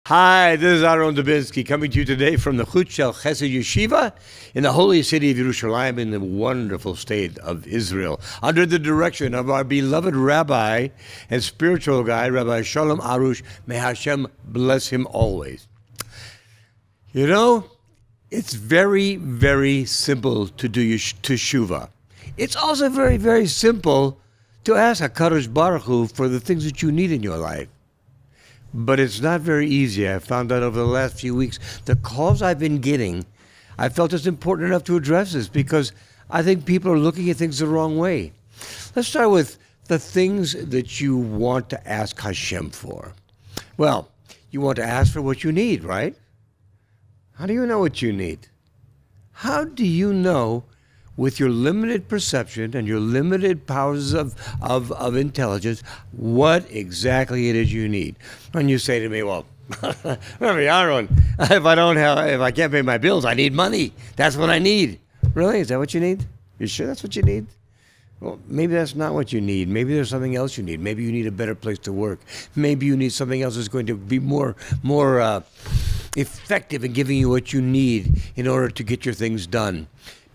Hi, this is Aaron Dubinsky coming to you today from the Chut Shel Chesed Yeshiva in the holy city of Yerushalayim in the wonderful state of Israel, under the direction of our beloved rabbi and spiritual guide, Rabbi Shalom. May Hashem bless him always. You know, it's very, very simple to do teshuvah. It's also very, very simple to ask HaKadosh Baruch Hu for the things that you need in your life. But it's not very easy. I found out over the last few weeks, the calls I've been getting, I felt it's important enough to address this because I think people are looking at things the wrong way. Let's start with the things that you want to ask Hashem for. Well, you want to ask for what you need, right? How do you know what you need? How do you know, with your limited perception and your limited powers of intelligence, what exactly it is you need? When you say to me, well, Rabbi Aaron, if I can't pay my bills, I need money. That's what I need. Really? Is that what you need? You sure that's what you need? Well, maybe that's not what you need. Maybe there's something else you need. Maybe you need a better place to work. Maybe you need something else that's going to be more effective in giving you what you need in order to get your things done.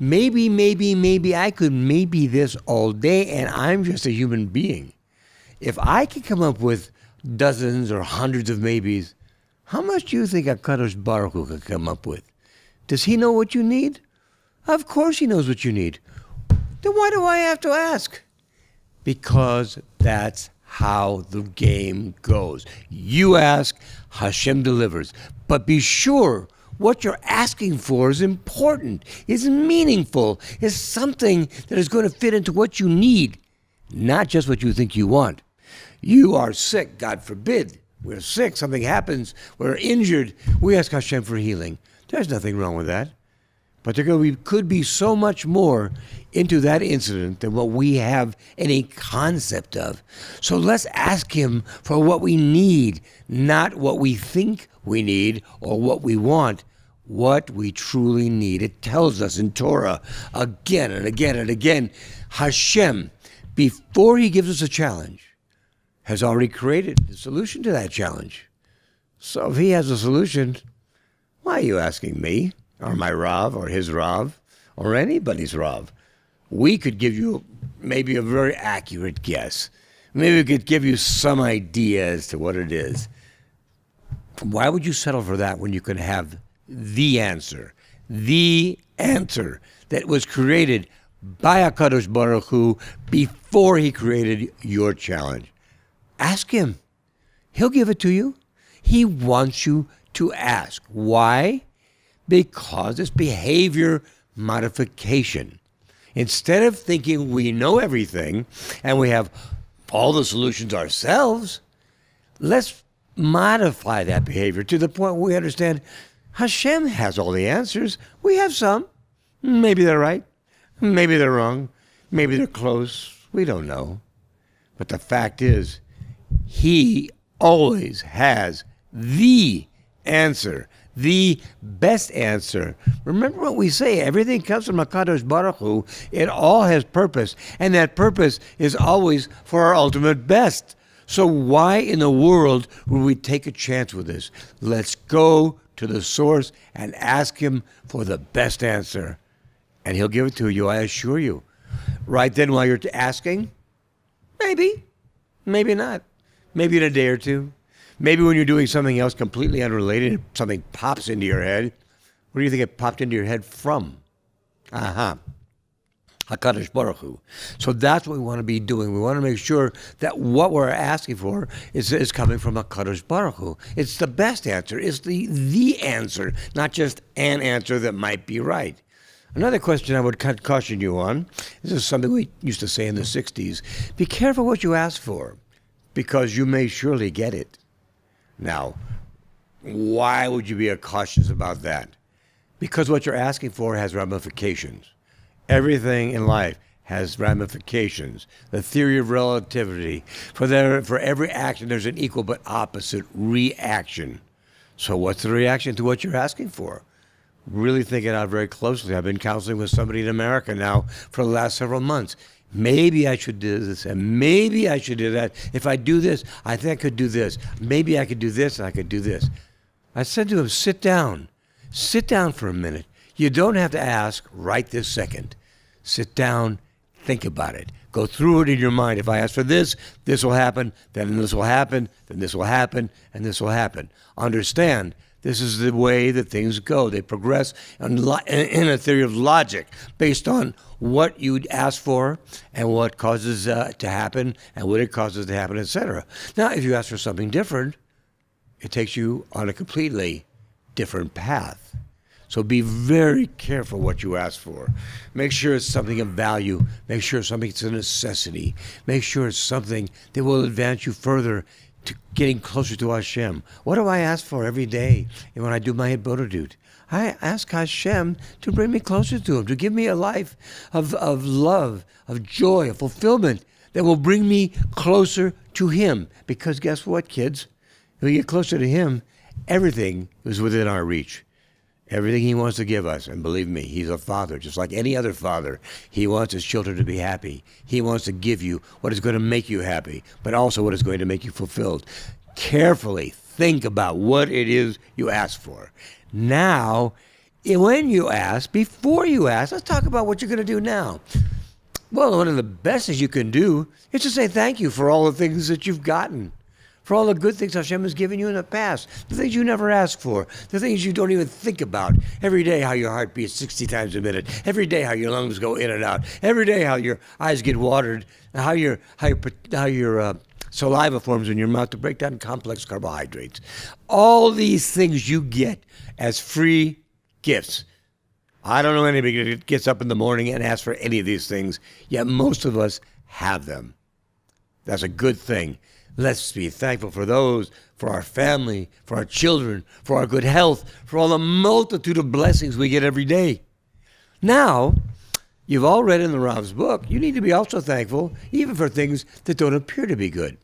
Maybe I could maybe this all day, and I'm just a human being. If I could come up with dozens or hundreds of maybes, how much do you think HaKadosh Baruch Hu could come up with? Does he know what you need? Of course he knows what you need. Then why do I have to ask? Because that's how the game goes. You ask, Hashem delivers. But be sure, what you're asking for is important, is meaningful, is something that is going to fit into what you need, not just what you think you want. You are sick, God forbid. We're sick, something happens, we're injured. We ask Hashem for healing. There's nothing wrong with that. But there could be so much more into that incident than what we have any concept of. So let's ask him for what we need, not what we think we need or what we want. What we truly need. It tells us in Torah again and again and again, Hashem, before he gives us a challenge, has already created the solution to that challenge. So if he has a solution, why are you asking me, or my Rav, or his Rav, or anybody's Rav? We could give you maybe a very accurate guess. Maybe we could give you some idea as to what it is. Why would you settle for that when you could have the answer that was created by HaKadosh Baruch Hu before he created your challenge? Ask him. He'll give it to you. He wants you to ask. Why? Because it's behavior modification. Instead of thinking we know everything and we have all the solutions ourselves, let's modify that behavior to the point where we understand Hashem has all the answers. We have some. Maybe they're right. Maybe they're wrong. Maybe they're close. We don't know. But the fact is, he always has the answer, the best answer. Remember what we say, everything comes from HaKadosh Baruch Hu. It all has purpose, and that purpose is always for our ultimate best. So why in the world would we take a chance with this? Let's go to the source and ask him for the best answer. And he'll give it to you, I assure you. Right then while you're asking, maybe, maybe not. Maybe in a day or two. Maybe when you're doing something else completely unrelated, something pops into your head. Where do you think it popped into your head from? HaKadosh Baruch Hu. So that's what we want to be doing. We want to make sure that what we're asking for is coming from HaKadosh Baruch Hu. It's the best answer. It's the answer, not just an answer that might be right. Another question I would caution you on, this is something we used to say in the 60s, be careful what you ask for, because you may surely get it. Now, why would you be cautious about that? Because what you're asking for has ramifications. Everything in life has ramifications. The theory of relativity. For every action, there's an equal but opposite reaction. So what's the reaction to what you're asking for? Really think it out very closely. I've been counseling with somebody in America now for the last several months. Maybe I should do this, and maybe I should do that. If I do this, I think I could do this. Maybe I could do this, and I could do this. I said to him, sit down. Sit down for a minute. You don't have to ask right this second. Sit down, think about it. Go through it in your mind. If I ask for this, this will happen, then this will happen, then this will happen, and this will happen. Understand, this is the way that things go. They progress in a theory of logic based on what you'd ask for and what causes to happen and what it causes to happen, etc. Now, if you ask for something different, it takes you on a completely different path. So be very careful what you ask for. Make sure it's something of value. Make sure it's something that's a necessity. Make sure it's something that will advance you further to getting closer to Hashem. What do I ask for every day when I do my hitbodedut? I ask Hashem to bring me closer to Him, to give me a life of love, of joy, of fulfillment that will bring me closer to Him. Because guess what, kids? When we get closer to Him, everything is within our reach. Everything He wants to give us, and believe me, He's a father, just like any other father. He wants His children to be happy. He wants to give you what is going to make you happy, but also what is going to make you fulfilled. Carefully think about what it is you ask for. Now, when you ask, before you ask, let's talk about what you're going to do now. Well, one of the best things you can do is to say thank you for all the things that you've gotten. For all the good things Hashem has given you in the past, the things you never asked for, the things you don't even think about. Every day how your heart beats 60 times a minute. Every day how your lungs go in and out. Every day how your eyes get watered. How your saliva forms in your mouth to break down complex carbohydrates. All these things you get as free gifts. I don't know anybody that gets up in the morning and asks for any of these things, yet most of us have them. That's a good thing. Let's be thankful for those, for our family, for our children, for our good health, for all the multitude of blessings we get every day. Now, you've all read in the Rav's book, you need to be also thankful even for things that don't appear to be good.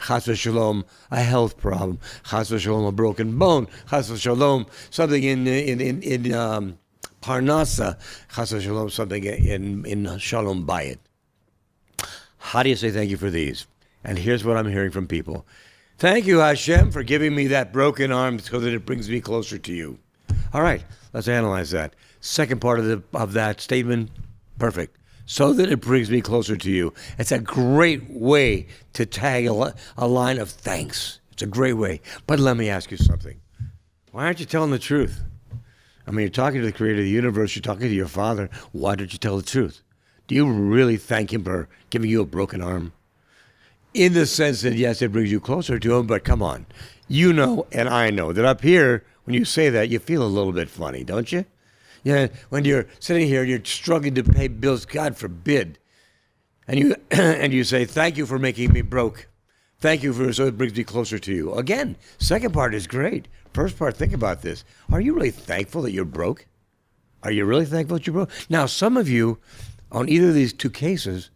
Chas v'shalom, a health problem. Chas v'shalom, a broken bone. Chas v'shalom, something in Parnasa. Chas v'shalom, something in Shalom Bayit. How do you say thank you for these? And here's what I'm hearing from people. Thank you, Hashem, for giving me that broken arm so that it brings me closer to you. All right, let's analyze that. Second part of that statement, perfect. So that it brings me closer to you. It's a great way to tag a line of thanks. It's a great way. But let me ask you something. Why aren't you telling the truth? I mean, you're talking to the creator of the universe. You're talking to your father. Why don't you tell the truth? Do you really thank him for giving you a broken arm? In the sense that, yes, it brings you closer to him, but come on. You know, and I know, that up here, when you say that, you feel a little bit funny, don't you? Yeah, when you're sitting here and you're struggling to pay bills, God forbid, and you and you say, thank you for making me broke. Thank you for so it brings me closer to you. Again, second part is great. First part, think about this. Are you really thankful that you're broke? Are you really thankful that you're broke? Now, some of you, on either of these two cases,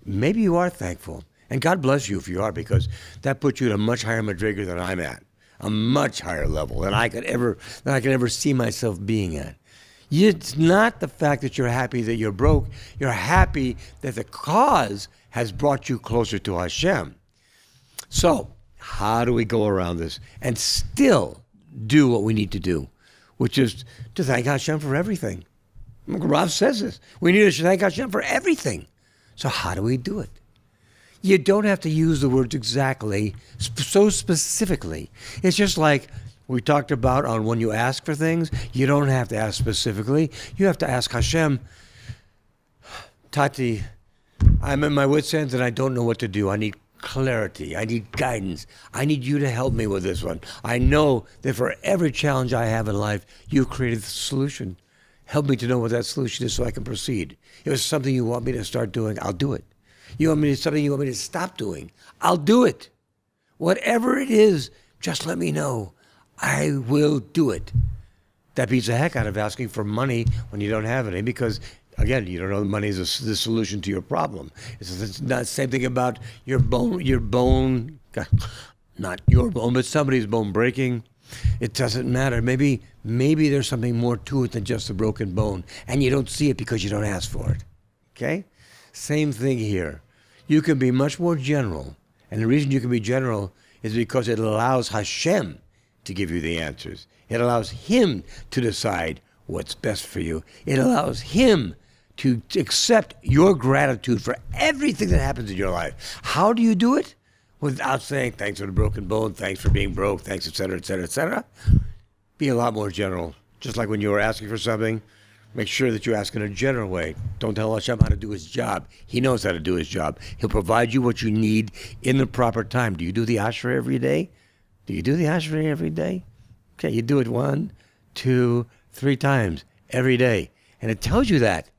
maybe you are thankful. And God bless you if you are, because that puts you at a much higher madrigal than I'm at, a much higher level than I could ever see myself being at. It's not the fact that you're happy that you're broke. You're happy that the cause has brought you closer to Hashem. So how do we go around this and still do what we need to do, which is to thank Hashem for everything? Rav says this. We need to thank Hashem for everything. So how do we do it? You don't have to use the words exactly, so specifically. It's just like we talked about on when you ask for things, you don't have to ask specifically. You have to ask Hashem, Tati, I'm in my wit's end and I don't know what to do. I need clarity. I need guidance. I need you to help me with this one. I know that for every challenge I have in life, you've created the solution. Help me to know what that solution is so I can proceed. If it's something you want me to start doing, I'll do it. You want me to something you want me to stop doing, I'll do it. Whatever it is, just let me know. I will do it. That beats the heck out of asking for money when you don't have any, because, again, you don't know money is the solution to your problem. It's not the same thing about your bone, not your bone, but somebody's bone breaking. It doesn't matter. Maybe there's something more to it than just a broken bone, and you don't see it because you don't ask for it. Okay? Same thing here. You can be much more general. And the reason you can be general is because it allows Hashem to give you the answers. It allows him to decide what's best for you. It allows him to accept your gratitude for everything that happens in your life. How do you do it? Without saying, thanks for the broken bone, thanks for being broke, thanks, et cetera, et cetera, et cetera. Be a lot more general. Just like when you were asking for something, make sure that you ask in a general way. Don't tell Hashem how to do his job. He knows how to do his job. He'll provide you what you need in the proper time. Do you do the Ashrei every day? Do you do the Ashrei every day? Okay, you do it 1, 2, 3 times every day. And it tells you that.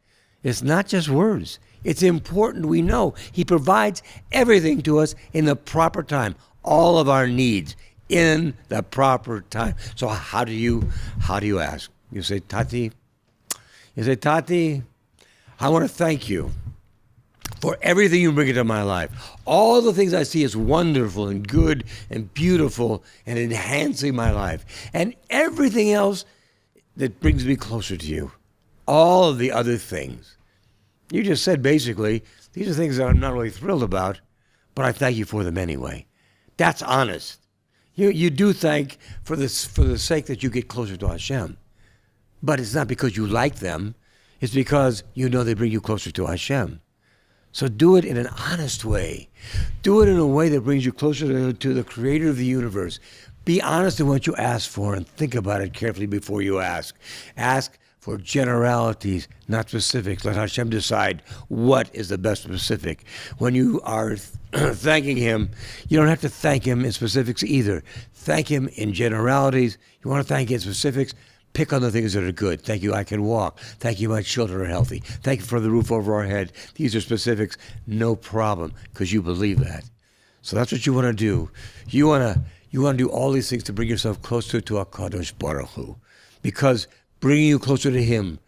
It's not just words. It's important we know. He provides everything to us in the proper time. All of our needs in the proper time. So how do you ask? You say, Tati, I want to thank you for everything you bring into my life. All the things I see is wonderful and good and beautiful and enhancing my life. And everything else that brings me closer to you. All of the other things. You just said basically, these are things that I'm not really thrilled about, but I thank you for them anyway. That's honest. You do thank for the sake that you get closer to Hashem. But it's not because you like them. It's because you know they bring you closer to Hashem. So do it in an honest way. Do it in a way that brings you closer to the creator of the universe. Be honest in what you ask for and think about it carefully before you ask. Ask for generalities, not specifics. Let Hashem decide what is the best specific. When you are thanking him, you don't have to thank him in specifics either. Thank him in generalities. You want to thank him in specifics? Pick on the things that are good. Thank you, I can walk. Thank you, my children are healthy. Thank you for the roof over our head. These are specifics, no problem, because you believe that. So that's what you want to do. You want to do all these things to bring yourself closer to HaKadosh Baruch Hu, because bringing you closer to him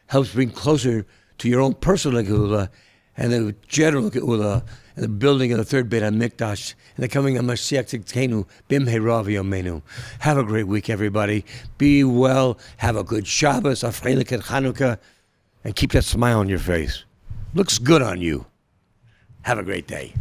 helps bring closer to your own personal geula and the general geula and the building of the third Beit HaMikdash and the coming of Mashiach Tzidkenu b'mheira v'yameinu. Have a great week, everybody. Be well. Have a good Shabbos, a Freilich and Chanukah, and keep that smile on your face. Looks good on you. Have a great day.